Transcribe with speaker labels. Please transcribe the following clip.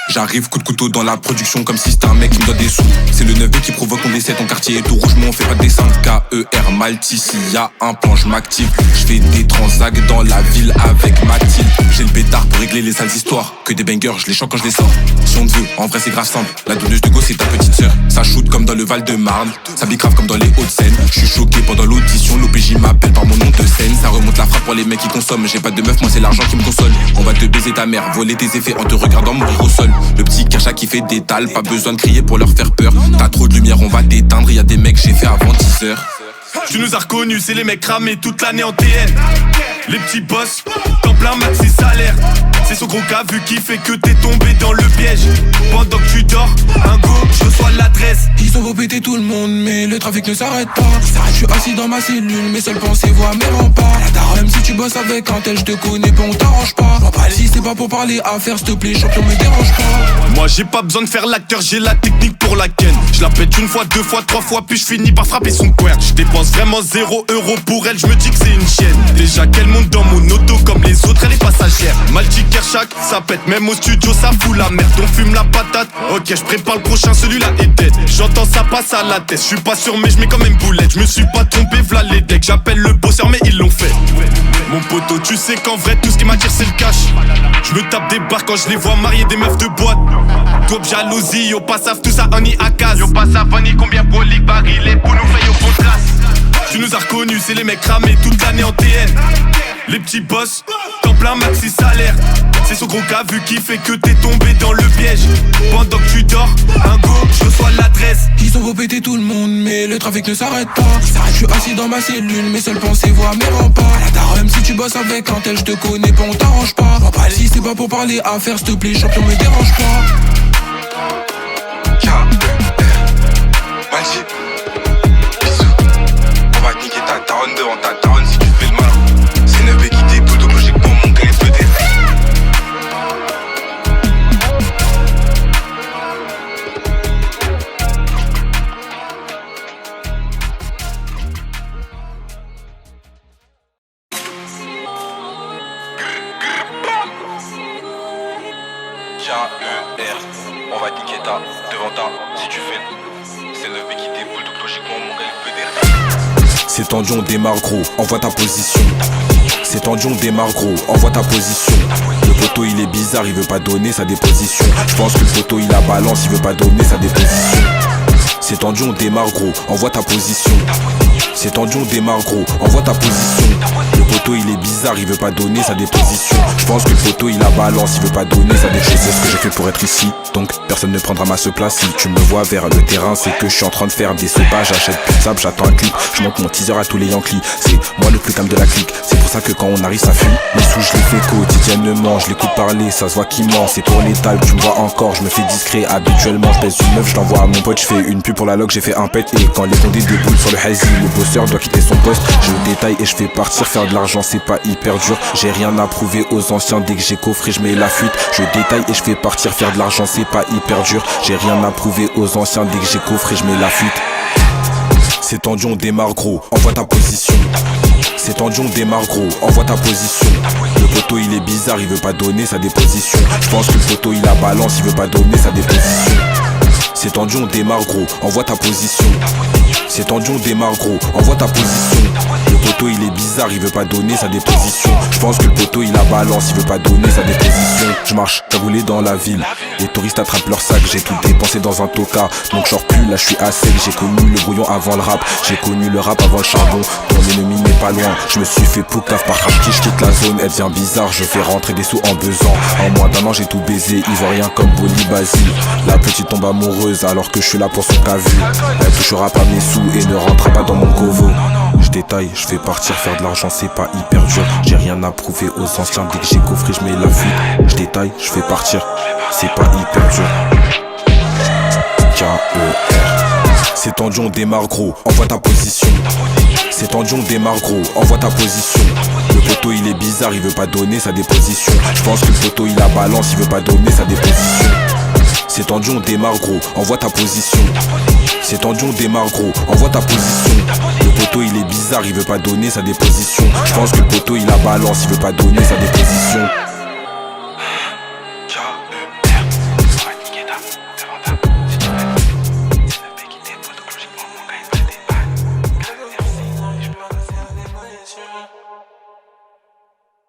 Speaker 1: J'arrive coup de couteau dans la production comme si c'était un mec qui me donne des sous. C'est le 9B qui provoque mon décès, ton quartier est tout rouge, mais on fait pas de descente. K.E.R. Malti, s'il y a un plan, je m'active. Je fais des transacts dans la ville avec Mathilde. J'ai le pétard pour régler les sales histoires. Que des bangers, je les chante quand je les sors. Si on te veut, en vrai c'est grave simple. La donneuse de go c'est ta petite sœur. Ça shoot comme dans le Val-de-Marne, ça bicrave comme dans les Hauts-de-Seine. Je suis choqué pendant l'audition, l'OPJ m'appelle par mon nom de scène. Ça remonte la frappe pour les mecs qui consomment. J'ai pas de meuf, moi c'est l'argent qui me console. On va te baiser ta mère, voler tes effets en te regardant mourir au sol. Le petit Kercha qui fait des tales, pas besoin de crier pour leur faire peur. T'as trop de lumière, on va t'éteindre, y'a des mecs j'ai fait avant 10h.
Speaker 2: Tu nous as reconnus, c'est les mecs cramés toute l'année en TN. Les petits boss, temps plein maxi salaire. C'est son gros cas vu qui fait que t'es tombé dans le piège. Pendant que tu dors, un go, je reçois l'adresse.
Speaker 3: Ils ont beau péter tout le monde, mais le trafic ne s'arrête pas. Je suis assis dans ma cellule, mes seules pensées voient mes remparts. Même si tu bosses avec un tel, je te connais pas, on t'arrange pas. Si c'est pas pour parler affaires, s'il te plaît, champion, me dérange pas.
Speaker 2: Moi j'ai pas besoin de faire l'acteur, j'ai la technique pour la ken. Je la pète une fois, deux fois, trois fois, puis je finis par frapper son quert. Je dépense vraiment 0 € pour elle, je me dis que c'est une chienne. Déjà qu'elle monte dans mon auto comme les autres, elle est passagère. Malti Kershak, ça pète, même au studio ça fout la merde. On fume la patate, ok je prépare le prochain, celui-là est dead. J'entends ça passe à la tête, je suis pas sûr mais je mets quand même boulette. Je me suis pas trompé, v'là les decks, j'appelle le bosseur mais ils l'ont fait. Mon poteau, tu sais qu'en vrai tout ce qui m'attire c'est le cash. Je me tape des barres quand je les vois marier des meufs de boîte. Top jalousie, yo pas savent tout ça on y à case. Yo pas savent on y combien broliques barilés pour nous faire au contraste. Tu nous as reconnus, c'est les mecs cramés toute l'année en TN. Les petits boss, temps plein maxi salaire. C'est son gros cas vu qui fait que t'es tombé dans le piège. Pendant que tu dors, un go, je reçois l'adresse.
Speaker 3: Ils ont beau péter tout le monde, mais le trafic ne s'arrête pas. Je suis assis dans ma cellule, mes seules pensées voient mes remparts. Même si tu bosses avec un tel, je te connais pas, on t'arrange pas. Si c'est pas pour parler affaires, s'il te plaît, champion, me dérange pas.
Speaker 1: Malti, bisous. On va te niquer ta daronne devant ta daronne si tu fais le malin. C'est 9B qui déboule, donc logiquement mon gars est peut-être. K.E.R. On va te niquer ta devant ta si tu fais. C'est 9B qui déboule, donc logiquement mon gars il peut être.
Speaker 4: C'est tendu, on démarre gros, envoie ta position. C'est tendu, on démarre gros, envoie ta position. Le poteau il est bizarre, il veut pas donner sa déposition. Je pense que le poteau il a balance, il veut pas donner sa déposition. C'est tendu, on démarre gros, envoie ta position. C'est tendu, on démarre gros, envoie ta position. Le poteau il est bizarre, il veut pas donner sa déposition. Je pense que le poteau il a balance, il veut pas donner sa déposition. C'est ce que j'ai fait pour être ici, donc personne ne prendra ma place. Si tu me vois vers le terrain, c'est que je suis en train de faire des sauvages. J'achète plus de sable, j'attends un clip. Je monte mon teaser à tous les Yankees. C'est moi le plus calme de la clique. C'est pour ça que quand on arrive ça fuit. Les sous je les fais quotidiennement, je l'écoute parler, ça se voit qu'il ment. C'est pour l'étal, tu me vois encore, je me fais discret. Habituellement je pèse une meuf, je t'envoie à mon pote. Je fais une pub pour la log, j'ai fait un pet. Et quand les condés déboulent sur le hazy, le bosseur doit quitter son poste. Je détaille et je fais partir, faire de l'argent c'est pas hyper dur. J'ai rien à prouver aux anciens, dès que j'ai coffré je mets la fuite. Je détaille et je fais partir, faire de l'argent c'est pas hyper dur. J'ai rien à prouver aux anciens, dès que j'ai coffré je mets la fuite. C'est tendu, on démarre gros, envoie ta position. C'est tendu, on démarre gros, envoie ta position. Le poteau il est bizarre, il veut pas donner sa déposition. Je pense que le poteau il a balance, il veut pas donner sa déposition. C'est tendu, on démarre gros, envoie ta position. C'est tendu, on démarre gros, envoie ta position. Le poteau il est bizarre, il veut pas donner sa déposition. Je pense que le poteau il a balance, il veut pas donner sa déposition. Je marche cagoulé dans la ville, les touristes attrapent leur sac. J'ai tout dépensé dans un toka, donc je sors plus, là je suis à sec. J'ai connu le brouillon avant le rap, j'ai connu le rap avant le charbon. Ton ennemi n'est pas loin, je me suis fait poucave par Krapki. Je quitte la zone, elle devient bizarre, je fais rentrer des sous en besoin. En moins d'un an j'ai tout baisé, ivoirien comme Boli Basile. La petite tombe amoureuse alors que je suis là pour son cavu. Elle touchera pas mes sous et ne rentrera pas dans mon covo. Je détaille, je fais partir, faire de l'argent c'est pas hyper dur. J'ai rien à prouver aux anciens, dès que j'ai coffré je mets la fuite. Je détaille, je fais partir, c'est pas hyper dur. K-E-R. C'est tendu, on démarre gros, envoie ta position. C'est tendu, on démarre gros, envoie ta position. Le poteau il est bizarre, il veut pas donner sa déposition. Je pense que le poteau il a balance, il veut pas donner sa déposition. C'est tendu, on démarre gros, envoie ta position. C'est tendu, on démarre gros, envoie ta position. Le poteau il est bizarre, il veut pas donner sa déposition. Je pense que le poteau il a balance, il veut pas donner sa déposition.